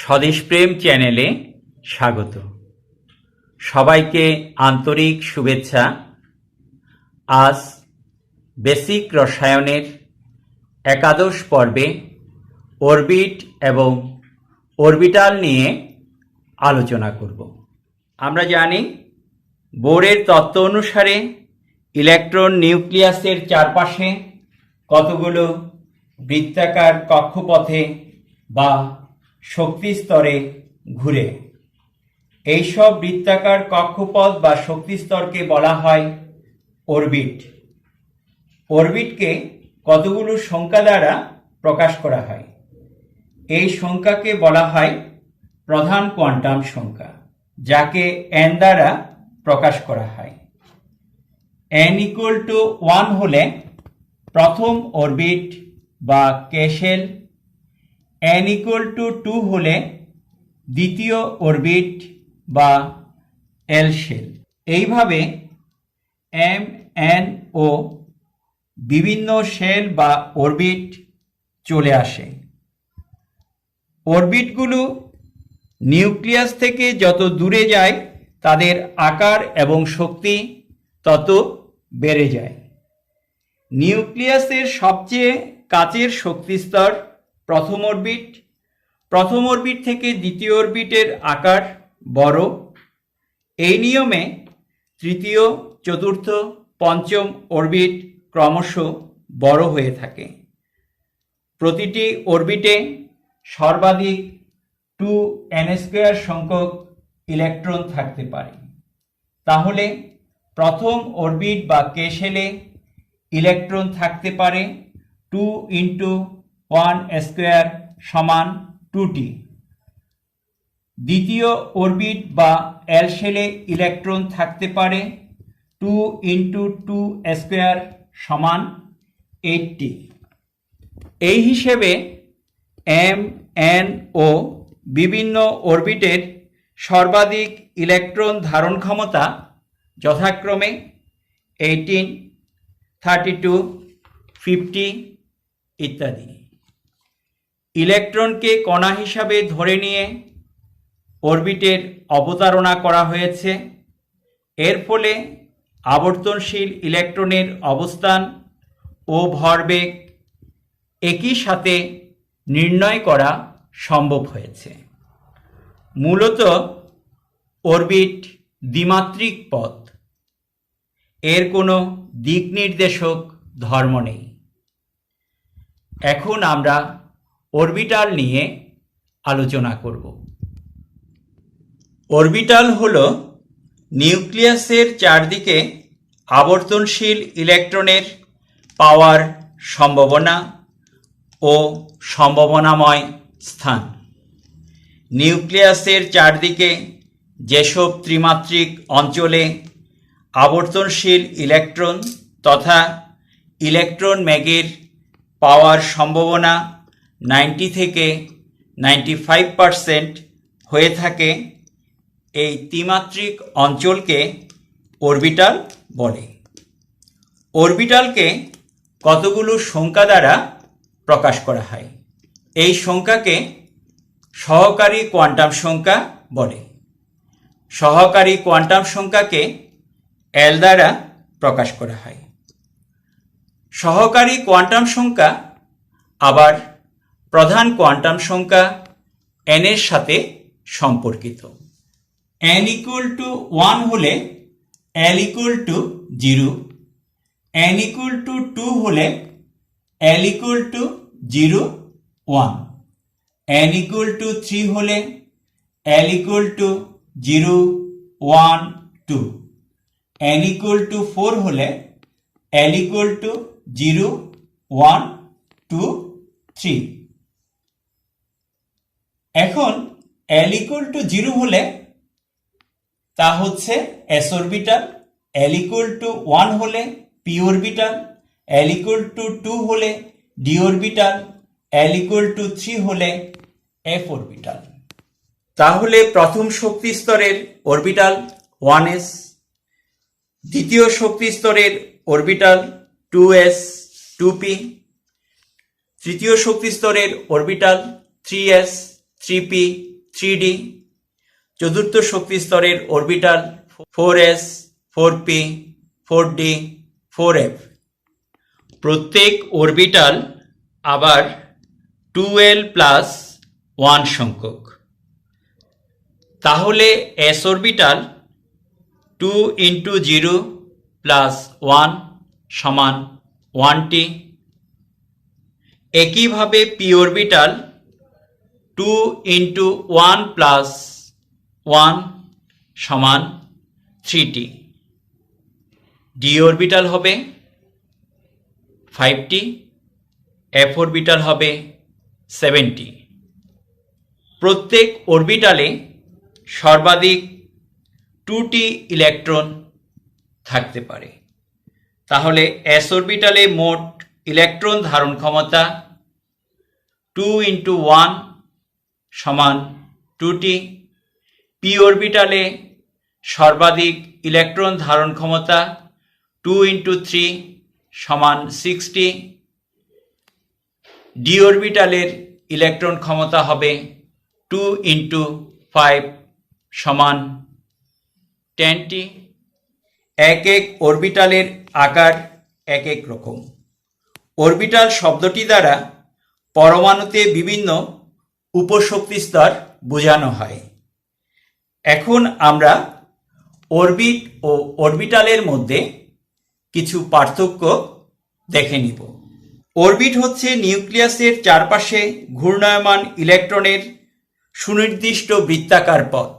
স্বদেশপ্রেম চ্যানেলে স্বাগত। সবাইকে আন্তরিক শুভেচ্ছা। আজ বেসিক রসায়নের একাদশ পর্বে অরবিট এবং অরবিটাল নিয়ে আলোচনা করব। আমরা জানি বোরের তত্ত্ব অনুসারে ইলেকট্রন নিউক্লিয়াসের চারপাশে কতগুলো বৃত্তাকার কক্ষপথে বা শক্তি স্তরে ঘুরে। এইসব বৃত্তাকার কক্ষপথ বা শক্তি স্তরকে বলা হয় অরবিট। অরবিটকে কতগুলো সংখ্যা দ্বারা প্রকাশ করা হয়। এই সংখ্যাকে বলা হয় প্রধান কোয়ান্টাম সংখ্যা, যাকে n দ্বারা প্রকাশ করা হয়। n=1 হলে প্রথম অরবিট বা কে শেল, n=2 হলে দ্বিতীয় অরবিট বা এল শেল। এইভাবে m, n ও বিভিন্ন শেল বা অরবিট চলে আসে। অরবিটগুলো নিউক্লিয়াস থেকে যত দূরে যায় তাদের আকার এবং শক্তি তত বেড়ে যায়। নিউক্লিয়াসের সবচেয়ে কাছের শক্তি স্তর প্রথম অরবিট। প্রথম অরবিট থেকে দ্বিতীয় অরবিটের আকার বড়। এই নিয়মে তৃতীয়, চতুর্থ, পঞ্চম অরবিট ক্রমশ বড় হয়ে থাকে। প্রতিটি অরবিটে সর্বাধিক 2n² সংখ্যক ইলেকট্রন থাকতে পারে। তাহলে প্রথম অরবিট বা কে শেলে ইলেকট্রন থাকতে পারে 2 × 1² = 2t। দ্বিতীয় অরবিট বা এল শেলে ইলেকট্রন থাকতে পারে 2 × 2² = 8t। এই হিসেবে m, n ও বিভিন্ন অরবিটের সর্বাধিক ইলেকট্রন ধারণ ক্ষমতা যথাক্রমে 18, 32, 50 ইত্যাদি। ইলেকট্রনকে কণা হিসাবে ধরে নিয়ে অরবিটের অবতারণা করা হয়েছে। এর ফলে আবর্তনশীল ইলেকট্রনের অবস্থান ও ভরবেগ একই সাথে নির্ণয় করা সম্ভব হয়েছে। মূলত অরবিট দ্বিমাত্রিক পথ, এর কোনো দিক নির্দেশক ধর্ম নেই। এখন আমরা অরবিটাল নিয়ে আলোচনা করব। অরবিটাল হলো নিউক্লিয়াসের চারদিকে আবর্তনশীল ইলেকট্রনের পাওয়ার সম্ভাবনা ও সম্ভাবনাময় স্থান। নিউক্লিয়াসের চারদিকে যেসব ত্রিমাত্রিক অঞ্চলে আবর্তনশীল ইলেকট্রন তথা ইলেকট্রন ম্যাগের পাওয়ার সম্ভাবনা 90 থেকে 95% হয়ে থাকে, এই ত্রিমাত্রিক অঞ্চলকে অরবিটাল বলে। অরবিটালকে কতগুলো সংখ্যা দ্বারা প্রকাশ করা হয়। এই সংখ্যাকে সহকারী কোয়ান্টাম সংখ্যা বলে। সহকারী কোয়ান্টাম সংখ্যাকে এল দ্বারা প্রকাশ করা হয়। সহকারী কোয়ান্টাম সংখ্যা আবার প্রধান কোয়ান্টাম সংখ্যা n এর সাথে সম্পর্কিত। n=1 হলে l=0, n=2 হলে l=0, 1, n=3 হলে l=0, 1, 2, n=4 হলে l=0, 1, 2, 3। এখন l=0 হলে তা হচ্ছে s অরবিটাল, l=1 হলে p অরবিটাল, l=2 হলে d অরবিটাল, l=3 হলে f অরবিটাল। তাহলে প্রথম শক্তি স্তরের অরবিটাল 1s, দ্বিতীয় শক্তি স্তরের অরবিটাল 2s, 2p, তৃতীয় শক্তি স্তরের অরবিটাল 3s, 3p, 3d, চতুর্থ শক্তি স্তরের orbital 4s, 4p, 4d, 4f। প্রত্যেক অরবিটাল আবার 2l+1 সংখ্যক। তাহলে s অরবিটাল 2 × 0 + 1 সমান 1t। একইভাবে p অরবিটাল 2 × 1 + 1 সমান 3t। d অরবিটাল হবে 5t, f অরবিটাল হবে 7t। প্রত্যেক অরবিটালে সর্বাধিক 2টি ইলেকট্রন থাকতে পারে। তাহলে s অরবিটালে মোট ইলেকট্রন ধারণ ক্ষমতা 2 × 1 সমান 2t। p অরবিটালে সর্বাধিক ইলেকট্রন ধারণ ক্ষমতা 2 × 3 সমান 6t। d অরবিটালের ইলেকট্রন ক্ষমতা হবে 2 × 5 সমান 10t। এক এক অরবিটালের আকার এক এক রকম। অরবিটাল শব্দটি দ্বারা পরমাণুতে বিভিন্ন উপশক্তি স্তর বোঝানো হয়। এখন আমরা অরবিট ও অরবিটালের মধ্যে কিছু পার্থক্য দেখে নিব। অরবিট হচ্ছে নিউক্লিয়াসের চারপাশে ঘূর্ণায়মান ইলেকট্রনের সুনির্দিষ্ট বৃত্তাকার পথ।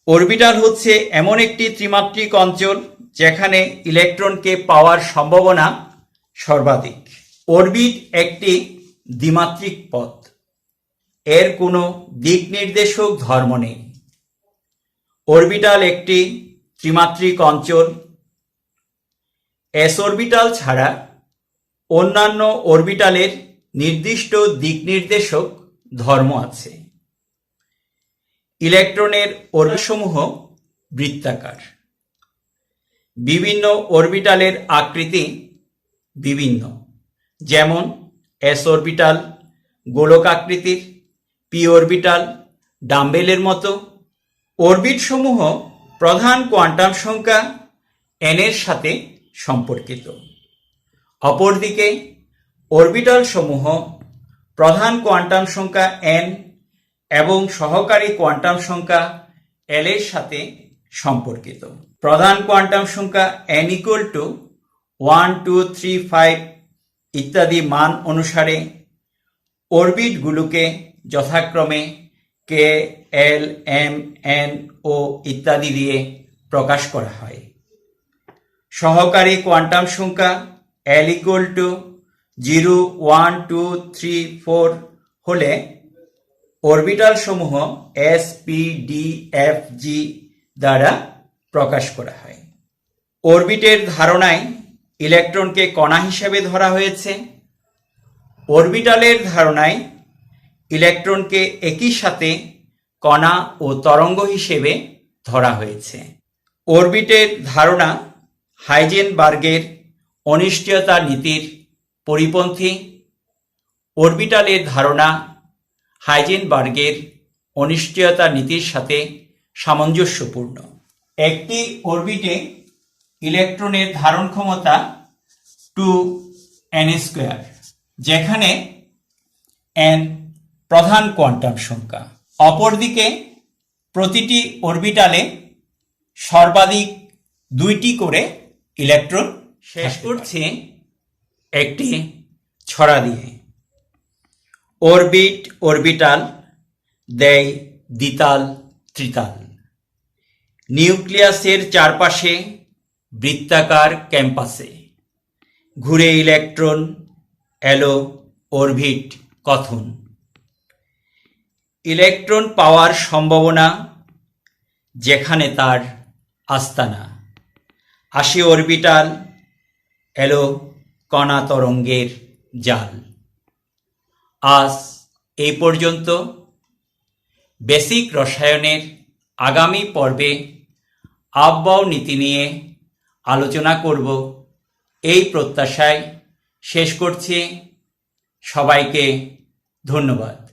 অরবিটাল হচ্ছে এমন একটি ত্রিমাত্রিক অঞ্চল যেখানে ইলেকট্রনকে পাওয়ার সম্ভাবনা সর্বাধিক। অরবিট একটি দ্বিমাত্রিক পথ, এর কোনো দিক নির্দেশক ধর্ম নেই। অরবিটাল একটি ত্রিমাত্রিক অঞ্চল। s অরবিটাল ছাড়া অন্যান্য অরবিটালের নির্দিষ্ট দিক নির্দেশক ধর্ম আছে। ইলেকট্রনের অরবিটসমূহ বৃত্তাকার। বিভিন্ন অরবিটালের আকৃতি বিভিন্ন, যেমন s অরবিটাল গোলক আকৃতির, p অরবিটাল ডাম্বেলের মতো। অরবিটসমূহ প্রধান কোয়ান্টাম সংখ্যা n এর সাথে সম্পর্কিত। অপরদিকে অরবিটাল সমূহ প্রধান কোয়ান্টাম সংখ্যা n এবং সহকারী কোয়ান্টাম সংখ্যা l এর সাথে সম্পর্কিত। প্রধান কোয়ান্টাম সংখ্যা n = 1, 2, 3, 5 ইত্যাদি মান অনুসারে অরবিটগুলোকে যথাক্রমে k, l, m, n, o ইত্যাদি দিয়ে প্রকাশ করা হয়। সহকারী কোয়ান্টাম সংখ্যা l = 0, 1, 2, 3, 4 হলে অরবিটাল সমূহ s, p, d, f, g দ্বারা প্রকাশ করা হয়। অরবিটের ধারণায় ইলেকট্রনকে কণা হিসেবে ধরা হয়েছে। অরবিটালের ধারণায় ইলেকট্রনকে একই সাথে কণা ও তরঙ্গ হিসেবে ধরা হয়েছে। অরবিটের ধারণা হাইজেনবার্গের অনিশ্চয়তা নীতির পরিপন্থী। অরবিটালের ধারণা হাইজেনবার্গের অনিশ্চয়তা নীতির সাথে সামঞ্জস্যপূর্ণ। একটি অরবিটে ইলেকট্রনের ধারণ ক্ষমতা 2n², যেখানে n প্রধান কোয়ান্টাম সংখ্যা। অপরদিকে প্রতিটি অরবিটালে সর্বাধিক 2টি করে ইলেকট্রন শেষ করছে একটি ছড়া দিয়ে। অরবিট অরবিটাল দেয় দ্বিতাল ত্রিতাল। নিউক্লিয়াসের চারপাশে বৃত্তাকার ক্যাম্পাসে ঘুরে ইলেকট্রন এলো অরবিট কথন। ইলেকট্রন পাওয়ার সম্ভাবনা যেখানে তার আস্তানা। আসে অরবিটাল, এলো কণা তরঙ্গের জাল। আজ এই পর্যন্ত। বেসিক রসায়নের আগামী পর্বে আফবাও নীতি নিয়ে আলোচনা করব এই প্রত্যাশায় শেষ করছি। সবাইকে ধন্যবাদ।